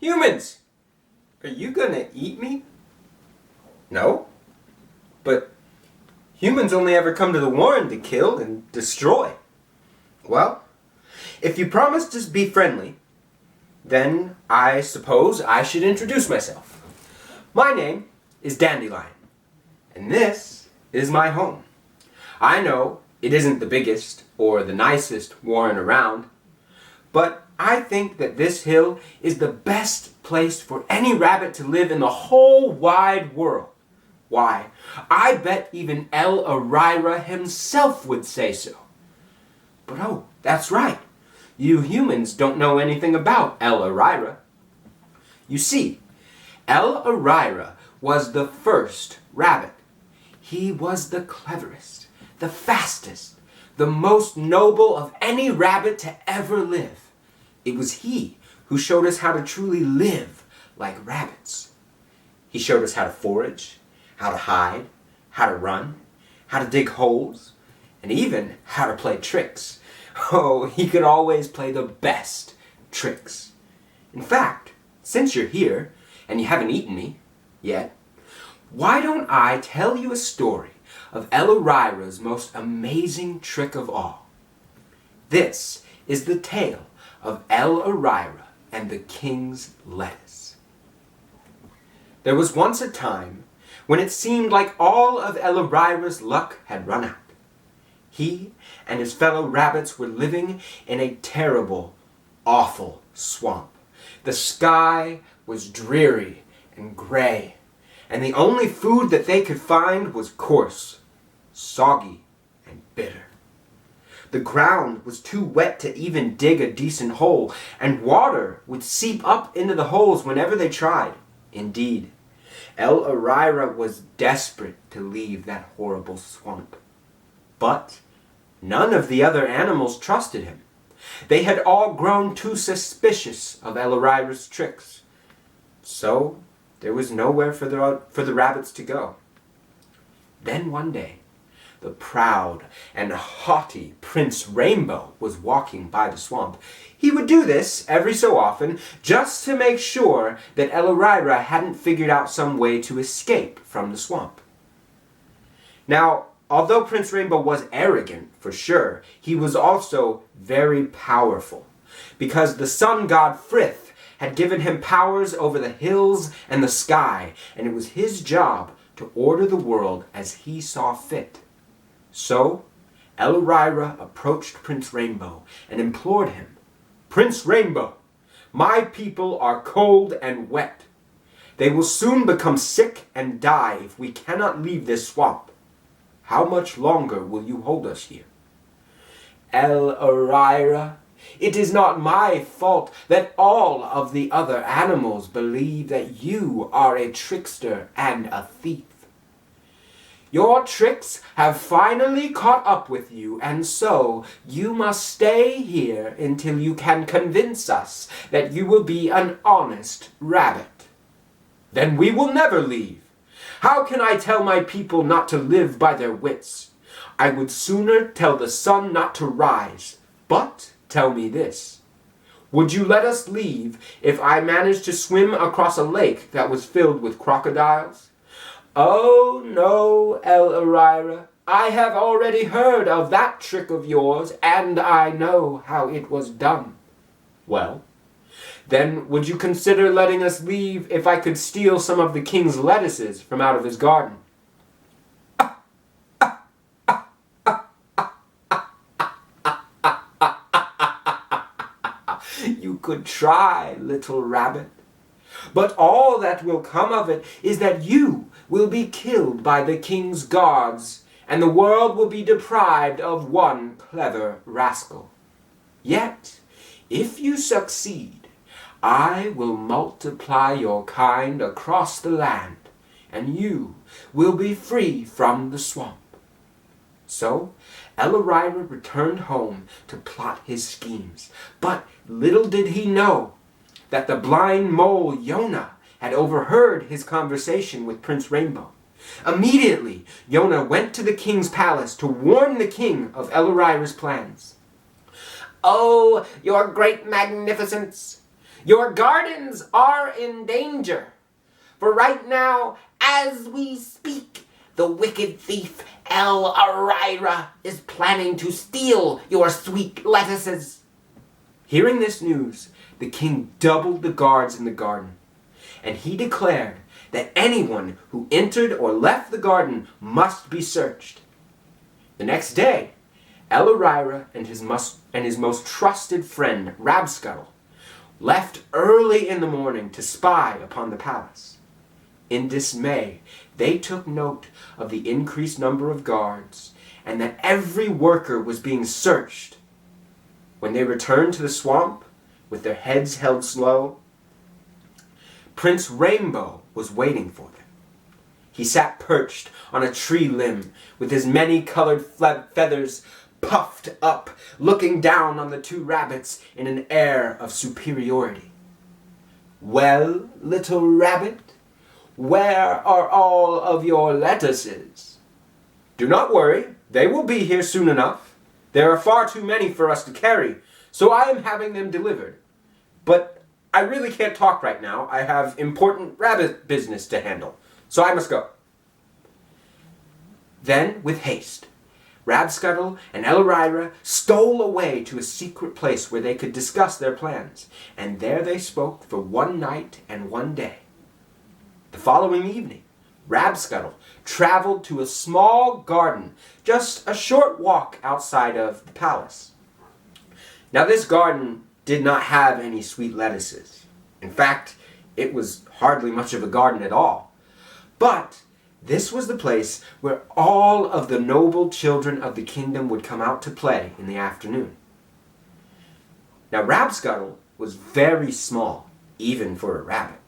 Humans! Are you gonna eat me? No? But humans only ever come to the warren to kill and destroy. Well, if you promise to be friendly, then I suppose I should introduce myself. My name is Dandelion, and this is my home. I know it isn't the biggest or the nicest warren around, but I think that this hill is the best place for any rabbit to live in the whole wide world. Why, I bet even ahrairah himself would say so. But oh, that's right. You humans don't know anything about ahrairah. You see, ahrairah was the first rabbit. He was the cleverest, the fastest, the most noble of any rabbit to ever live. It was he who showed us how to truly live like rabbits. He showed us how to forage, how to hide, how to run, how to dig holes, and even how to play tricks. Oh, he could always play the best tricks. In fact, since you're here and you haven't eaten me yet, why don't I tell you a story of ahrairah's most amazing trick of all? This is the tale of ahrairah and the king's lettuce. There was once a time when it seemed like all of ahrairah's luck had run out. He and his fellow rabbits were living in a terrible, awful swamp. The sky was dreary and gray, and the only food that they could find was coarse, soggy, and bitter. The ground was too wet to even dig a decent hole, and water would seep up into the holes whenever they tried. Indeed, ahrairah was desperate to leave that horrible swamp. But none of the other animals trusted him. They had all grown too suspicious of ahrairah's tricks. So there was nowhere for the rabbits to go. Then one day, the proud and haughty Prince Rainbow was walking by the swamp. He would do this every so often just to make sure that ahrairah hadn't figured out some way to escape from the swamp. Now, although Prince Rainbow was arrogant, for sure, he was also very powerful, because the sun god Frith had given him powers over the hills and the sky, and it was his job to order the world as he saw fit. So, ahrairah approached Prince Rainbow and implored him, "Prince Rainbow, my people are cold and wet. They will soon become sick and die if we cannot leave this swamp. How much longer will you hold us here?" "ahrairah, it is not my fault that all of the other animals believe that you are a trickster and a thief. Your tricks have finally caught up with you, and so you must stay here until you can convince us that you will be an honest rabbit." "Then we will never leave. How can I tell my people not to live by their wits? I would sooner tell the sun not to rise. But tell me this. Would you let us leave if I managed to swim across a lake that was filled with crocodiles?" "Oh no, ahrairah, I have already heard of that trick of yours, and I know how it was done." "Well, then would you consider letting us leave if I could steal some of the king's lettuces from out of his garden?" "You could try, little rabbit. But all that will come of it is that you will be killed by the king's guards, and the world will be deprived of one clever rascal. Yet, if you succeed, I will multiply your kind across the land, and you will be free from the swamp." So ahrairah returned home to plot his schemes, but little did he know that the blind mole Yonah had overheard his conversation with Prince Rainbow. Immediately, Yonah went to the king's palace to warn the king of ahrairah's plans. "Oh, your great magnificence! Your gardens are in danger. For right now, as we speak, the wicked thief ahrairah is planning to steal your sweet lettuces." Hearing this news, the king doubled the guards in the garden, and he declared that anyone who entered or left the garden must be searched. The next day, ahrairah and his most trusted friend, Rabscuttle, left early in the morning to spy upon the palace. In dismay, they took note of the increased number of guards and that every worker was being searched. When they returned to the swamp, with their heads held low, Prince Rainbow was waiting for them. He sat perched on a tree limb with his many-colored feathers puffed up, looking down on the two rabbits in an air of superiority. "Well, little rabbit, where are all of your lettuces?" "Do not worry, they will be here soon enough. There are far too many for us to carry, so I am having them delivered. But I really can't talk right now. I have important rabbit business to handle, so I must go." Then, with haste, Rabscuttle and ahrairah stole away to a secret place where they could discuss their plans, and there they spoke for one night and one day. The following evening, Rabscuttle traveled to a small garden just a short walk outside of the palace. Now this garden did not have any sweet lettuces. In fact, it was hardly much of a garden at all. But this was the place where all of the noble children of the kingdom would come out to play in the afternoon. Now Rabscuttle was very small, even for a rabbit.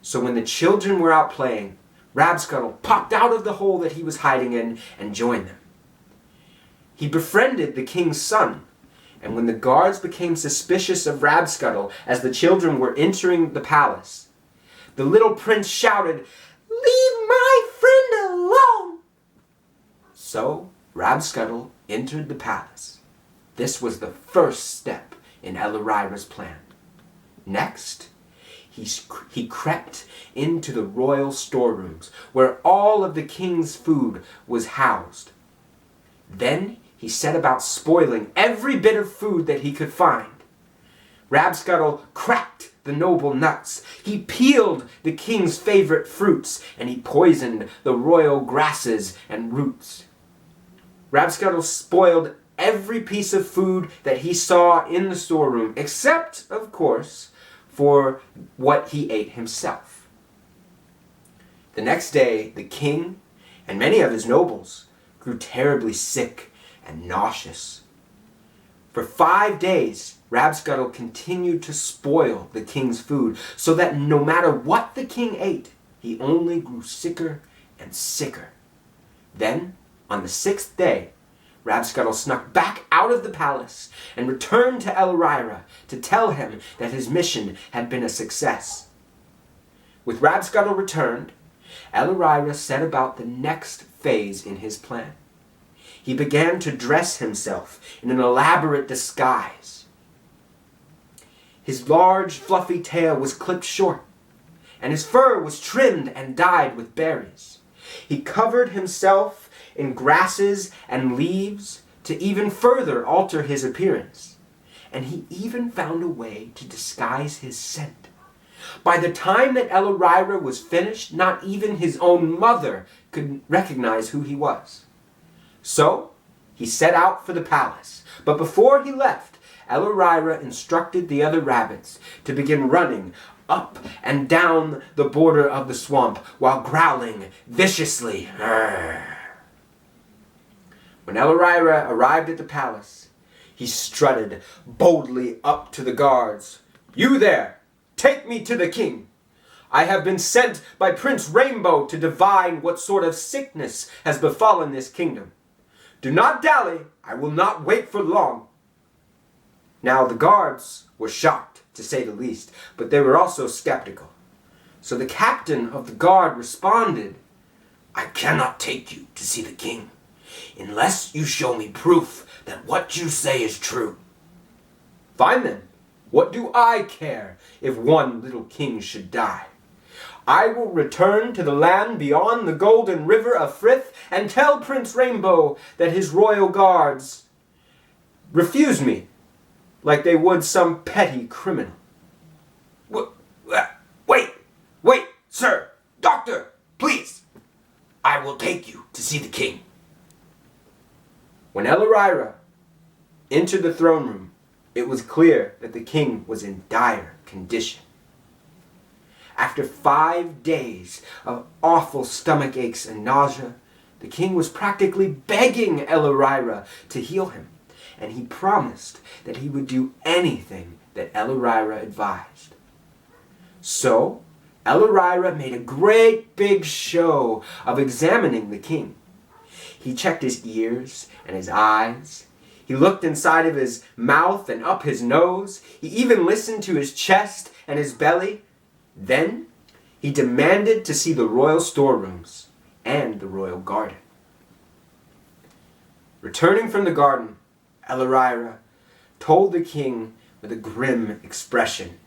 So when the children were out playing, Rabscuttle popped out of the hole that he was hiding in and joined them. He befriended the king's son, and when the guards became suspicious of Rabscuttle as the children were entering the palace, the little prince shouted, "Leave my friend alone!" So Rabscuttle entered the palace. This was the first step in ahrairah's plan. Next, he crept into the royal storerooms where all of the king's food was housed. Then he set about spoiling every bit of food that he could find. Rabscuttle cracked the noble nuts, he peeled the king's favorite fruits, and he poisoned the royal grasses and roots. Rabscuttle spoiled every piece of food that he saw in the storeroom, except, of course, for what he ate himself. The next day, the king and many of his nobles grew terribly sick and nauseous. For 5 days, Rabscuttle continued to spoil the king's food, so that no matter what the king ate, he only grew sicker and sicker. Then, on the 6th day, Rabscuttle snuck back out of the palace and returned to ahrairah to tell him that his mission had been a success. With Rabscuttle returned, ahrairah set about the next phase in his plan. He began to dress himself in an elaborate disguise. His large, fluffy tail was clipped short, and his fur was trimmed and dyed with berries. He covered himself in grasses and leaves to even further alter his appearance, and he even found a way to disguise his scent. By the time that ahrairah was finished, not even his own mother could recognize who he was. So, he set out for the palace, but before he left, ahrairah instructed the other rabbits to begin running up and down the border of the swamp while growling viciously. When ahrairah arrived at the palace, he strutted boldly up to the guards. "You there! Take me to the king! I have been sent by Prince Rainbow to divine what sort of sickness has befallen this kingdom. Do not dally, I will not wait for long." Now the guards were shocked, to say the least, but they were also skeptical. So the captain of the guard responded, "I cannot take you to see the king unless you show me proof that what you say is true." "Fine then, What do I care if one little king should die? I will return to the land beyond the golden river of Frith and tell Prince Rainbow that his royal guards refuse me like they would some petty criminal. Wait, sir, doctor, please. I will take you to see the king. When ahrairah entered the throne room, it was clear that the king was in dire condition. After 5 days of awful stomach aches and nausea, the king was practically begging ahrairah to heal him, and he promised that he would do anything that ahrairah advised. So, ahrairah made a great big show of examining the king. He checked his ears and his eyes. He looked inside of his mouth and up his nose. He even listened to his chest and his belly. Then, he demanded to see the royal storerooms and the royal garden. Returning from the garden, ahrairah told the king with a grim expression,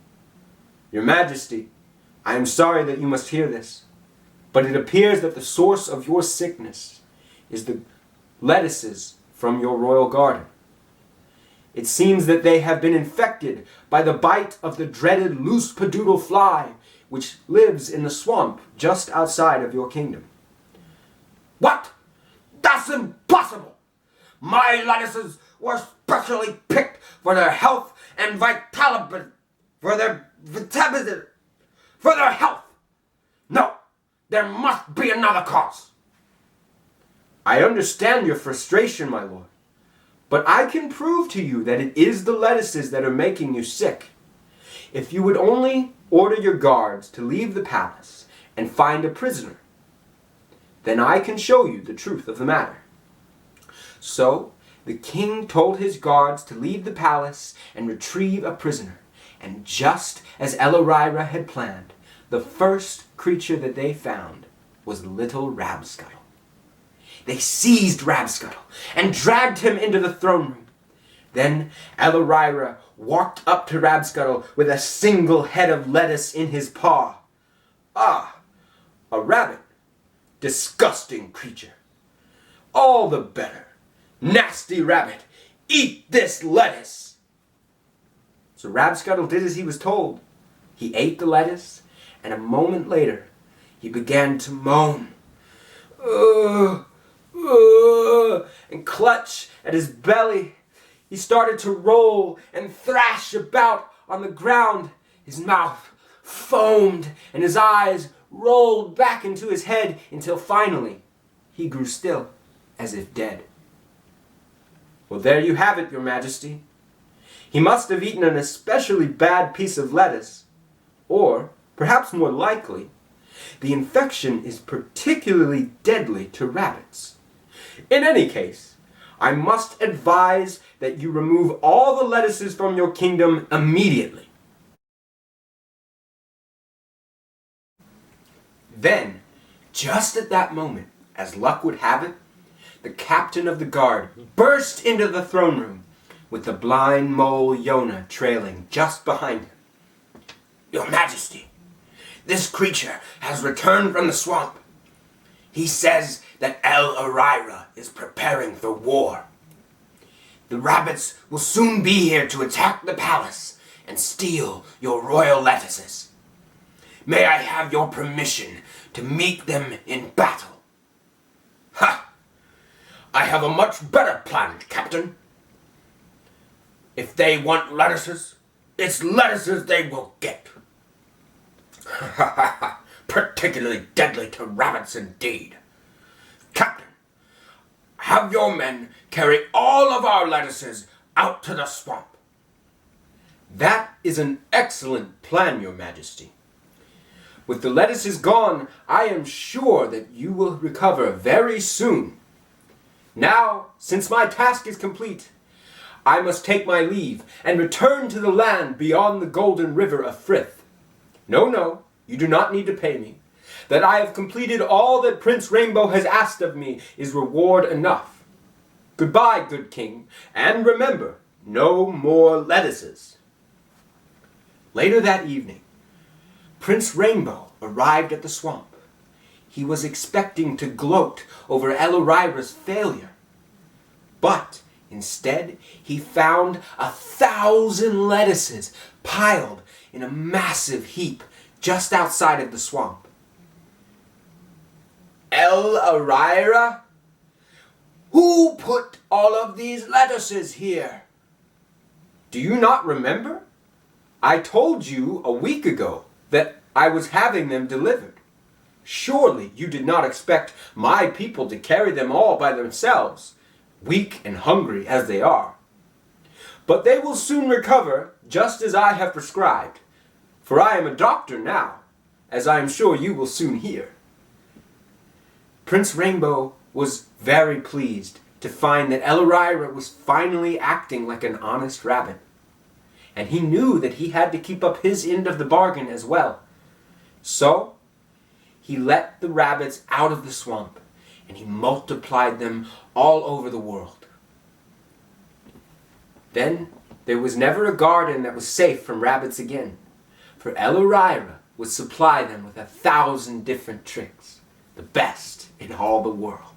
"Your Majesty, I am sorry that you must hear this, but it appears that the source of your sickness is the lettuces from your royal garden. It seems that they have been infected by the bite of the dreaded loose-padoodle fly, which lives in the swamp just outside of your kingdom." What? That's impossible! My lettuces were specially picked for their health and vitality, for their health. No, there must be another cause. I understand your frustration, my lord, but I can prove to you that it is the lettuces that are making you sick. If you would only order your guards to leave the palace and find a prisoner, then I can show you the truth of the matter. So the king told his guards to leave the palace and retrieve a prisoner, and just as ahrairah had planned, the first creature that they found was little Rabscuttle. They seized Rabscuttle and dragged him into the throne room. Then ahrairah walked up to Rabscuttle with a single head of lettuce in his paw. Ah, a rabbit. Disgusting creature. All the better. Nasty rabbit, eat this lettuce. So Rabscuttle did as he was told. He ate the lettuce, and a moment later, he began to moan. And clutch at his belly. He started to roll and thrash about on the ground. His mouth foamed and his eyes rolled back into his head until finally he grew still as if dead. Well, there you have it, Your Majesty. He must have eaten an especially bad piece of lettuce, or, perhaps more likely, the infection is particularly deadly to rabbits. In any case, I must advise that you remove all the lettuces from your kingdom immediately. Then, just at that moment, as luck would have it, the captain of the guard burst into the throne room with the blind mole Yona trailing just behind him. Your Majesty, this creature has returned from the swamp. He says that ahrairah is preparing for war. The rabbits will soon be here to attack the palace and steal your royal lettuces. May I have your permission to meet them in battle? Ha! I have a much better plan, Captain. If they want lettuces, it's lettuces they will get. Particularly deadly to rabbits indeed. Captain, have your men carry all of our lettuces out to the swamp. That is an excellent plan, Your Majesty. With the lettuces gone, I am sure that you will recover very soon. Now, since my task is complete, I must take my leave and return to the land beyond the golden river of Frith. No, you do not need to pay me. That I have completed all that Prince Rainbow has asked of me is reward enough. Goodbye, good king, and remember, no more lettuces. Later that evening, Prince Rainbow arrived at the swamp. He was expecting to gloat over ahrairah's failure. But instead, he found 1,000 lettuces piled in a massive heap just outside of the swamp. "Ahrairah? Who put all of these lettuces here? Do you not remember? I told you a week ago that I was having them delivered. Surely you did not expect my people to carry them all by themselves, weak and hungry as they are. But they will soon recover, just as I have prescribed, for I am a doctor now, as I am sure you will soon hear." Prince Rainbow was very pleased to find that ahrairah was finally acting like an honest rabbit. And he knew that he had to keep up his end of the bargain as well. So, he let the rabbits out of the swamp, and he multiplied them all over the world. Then, there was never a garden that was safe from rabbits again, for ahrairah would supply them with 1,000 different tricks, the best in all the world.